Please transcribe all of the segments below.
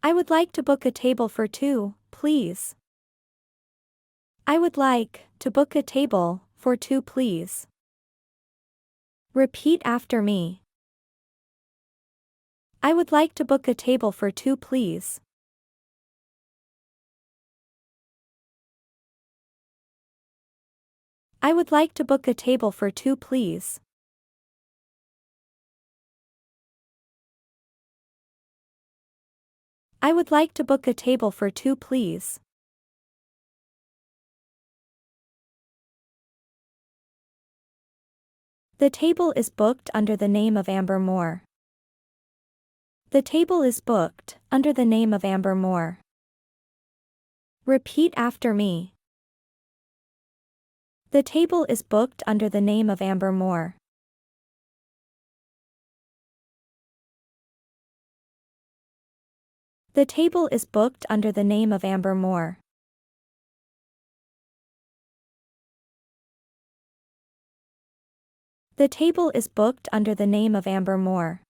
I would like to book a table for two, please. I would like to book a table for two, please. Repeat after me. I would like to book a table for two, please. I would like to book a table for two, please. I would like to book a table for two, please. The table is booked under the name of Amber Moore. The table is booked under the name of Amber Moore. Repeat after me. The table is booked under the name of Amber Moore. The table is booked under the name of Amber Moore. The table is booked under the name of Amber Moore.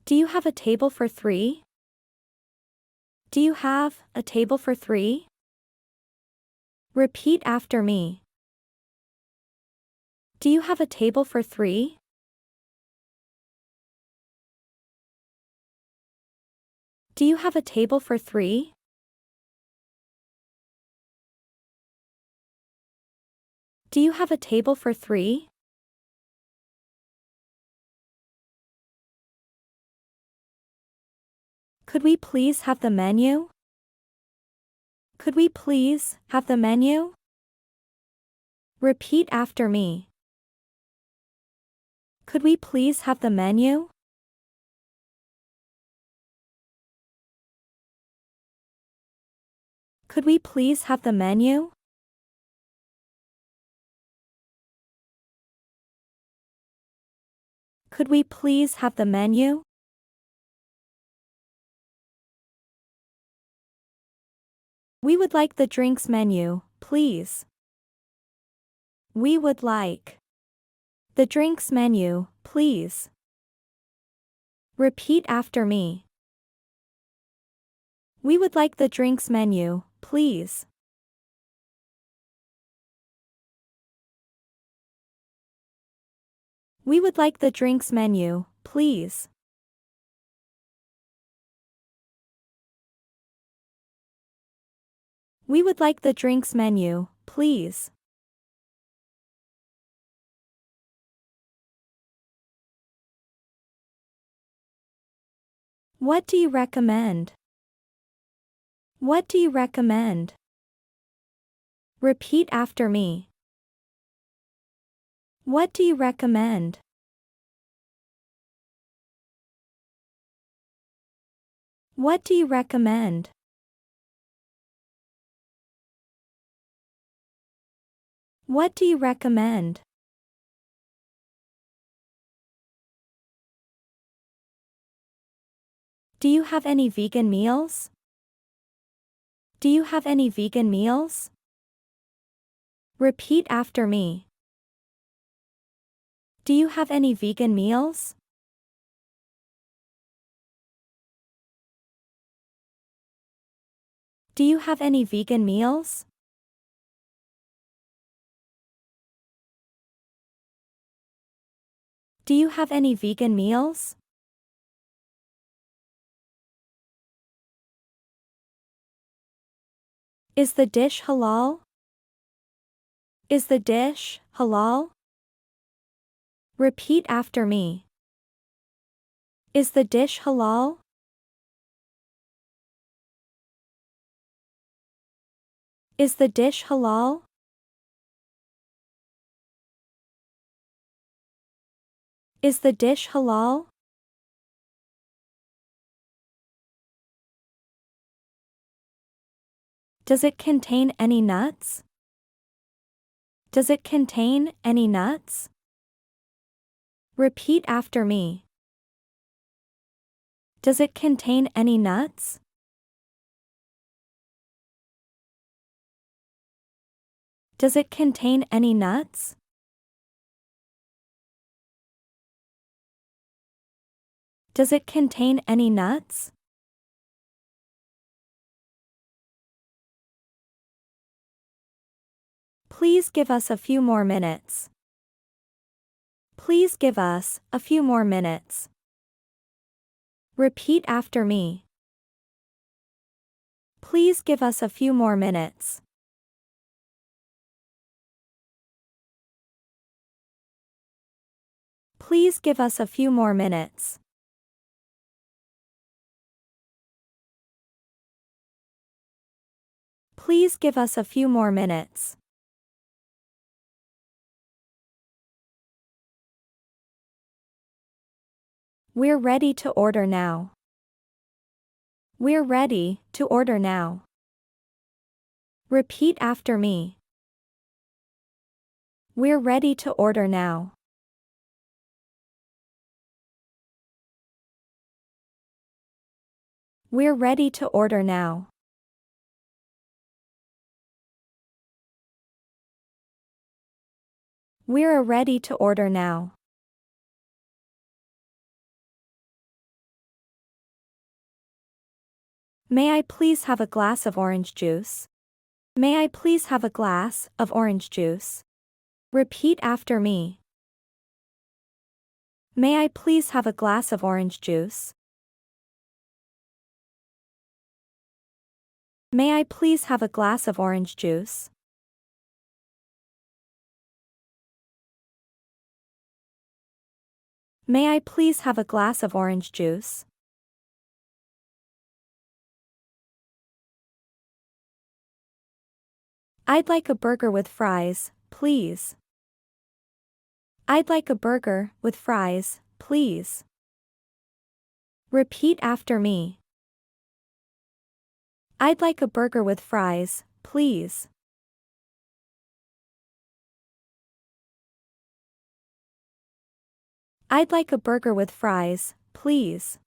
Do you have a table for three? Do you have a table for three? Repeat after me. Do you have a table for three? Do you have a table for three? Do you have a table for three? Could we please have the menu? Could we please have the menu? Repeat after me. Could we please have the menu? Could we please have the menu? Could we please have the menu? We would like the drinks menu, please. We would like the drinks menu, please. Repeat after me. We would like the drinks menu, please. We would like the drinks menu, please. We would like the drinks menu, please. What do you recommend? What do you recommend? Repeat after me. What do you recommend? What do you recommend? What do you recommend? Do you have any vegan meals? Do you have any vegan meals? Repeat after me. Do you have any vegan meals? Do you have any vegan meals? Do you have any vegan meals? Is the dish halal? Is the dish halal? Repeat after me. Is the dish halal? Is the dish halal? Is the dish halal? Does it contain any nuts? Does it contain any nuts? Repeat after me. Does it contain any nuts? Does it contain any nuts? Does it contain any nuts? Please give us a few more minutes. Please give us a few more minutes. Repeat after me. Please give us a few more minutes. Please give us a few more minutes. Please give us a few more minutes. We're ready to order now. We're ready to order now. Repeat after me. We're ready to order now. We're ready to order now. We're ready to order now. May I please have a glass of orange juice? May I please have a glass of orange juice? Repeat after me. May I please have a glass of orange juice? May I please have a glass of orange juice? May I please have a glass of orange juice? I'd like a burger with fries, please. I'd like a burger with fries, please. Repeat after me. I'd like a burger with fries, please. I'd like a burger with fries, please.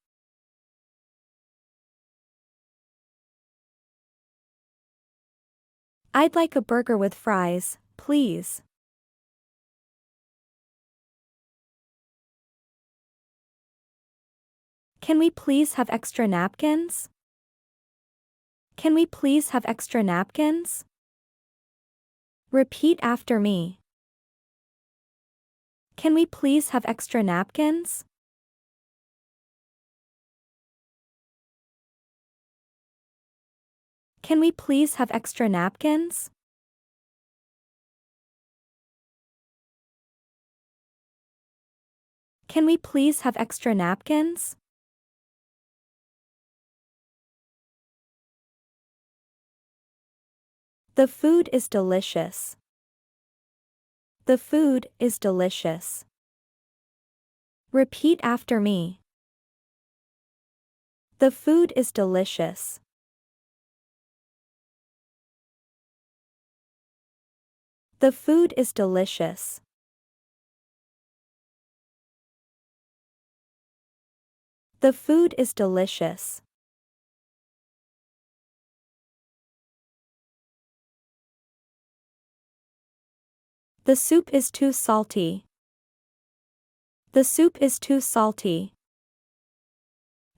I'd like a burger with fries, please. Can we please have extra napkins? Can we please have extra napkins? Repeat after me. Can we please have extra napkins? Can we please have extra napkins? Can we please have extra napkins? The food is delicious. The food is delicious. Repeat after me. The food is delicious. The food is delicious. The food is delicious. The soup is too salty. The soup is too salty.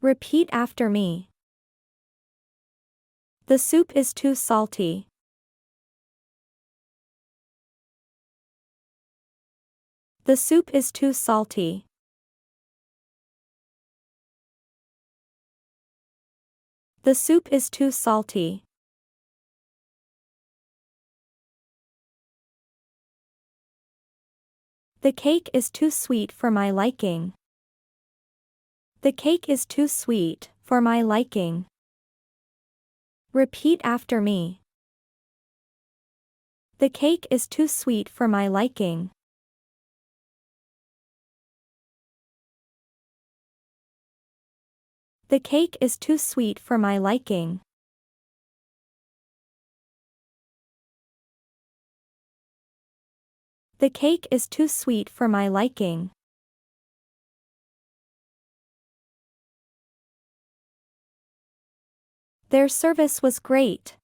Repeat after me. The soup is too salty. The soup is too salty. The soup is too salty. The cake is too sweet for my liking. The cake is too sweet for my liking. Repeat after me. The cake is too sweet for my liking. The cake is too sweet for my liking. The cake is too sweet for my liking. Their service was great.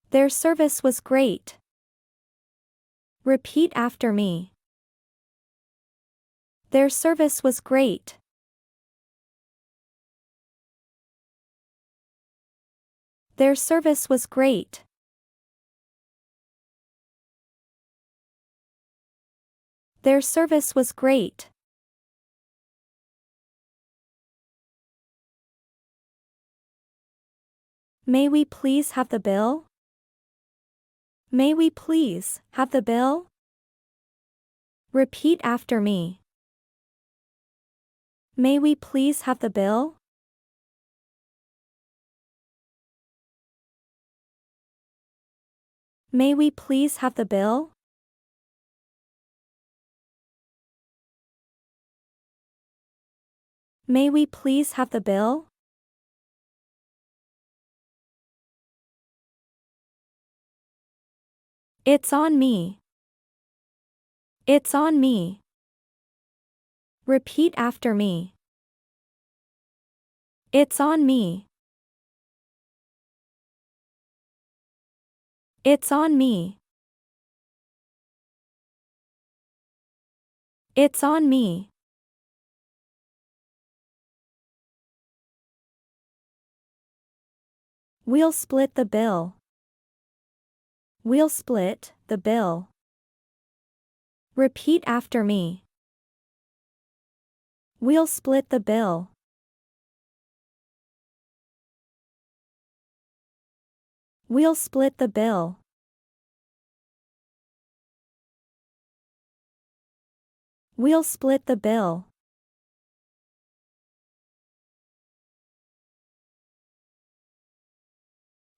Their service was great. Repeat after me. Their service was great. Their service was great. Their service was great. May we please have the bill? May we please have the bill? Repeat after me. May we please have the bill? May we please have the bill? May we please have the bill? It's on me. It's on me. Repeat after me. It's on me. It's on me. It's on me. We'll split the bill. We'll split the bill. Repeat after me. We'll split the bill. We'll split the bill. We'll split the bill.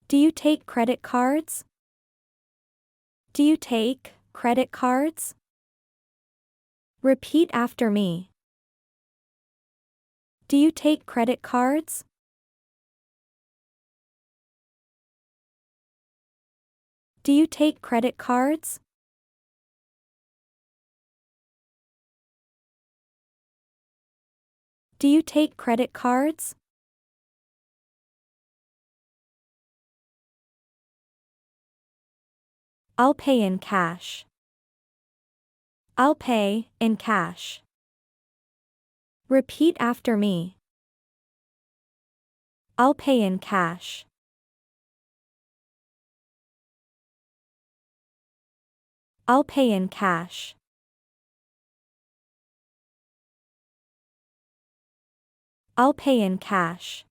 Do you take credit cards? Do you take credit cards? Repeat after me. Do you take credit cards? Do you take credit cards? Do you take credit cards? I'll pay in cash. I'll pay in cash. Repeat after me. I'll pay in cash. I'll pay in cash. I'll pay in cash.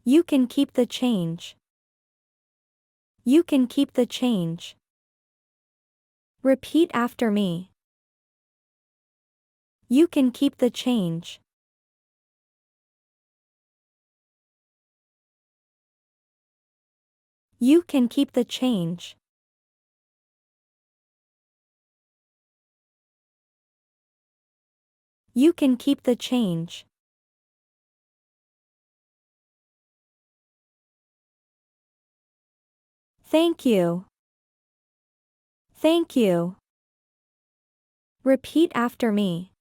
You can keep the change. You can keep the change. Repeat after me. You can keep the change. You can keep the change. You can keep the change. Thank you. Thank you. Repeat after me.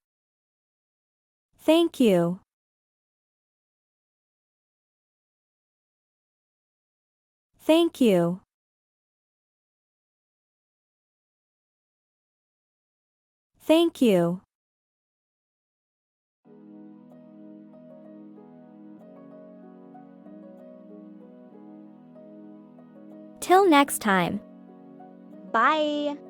Thank you. Thank you. Thank you. Till next time. Bye!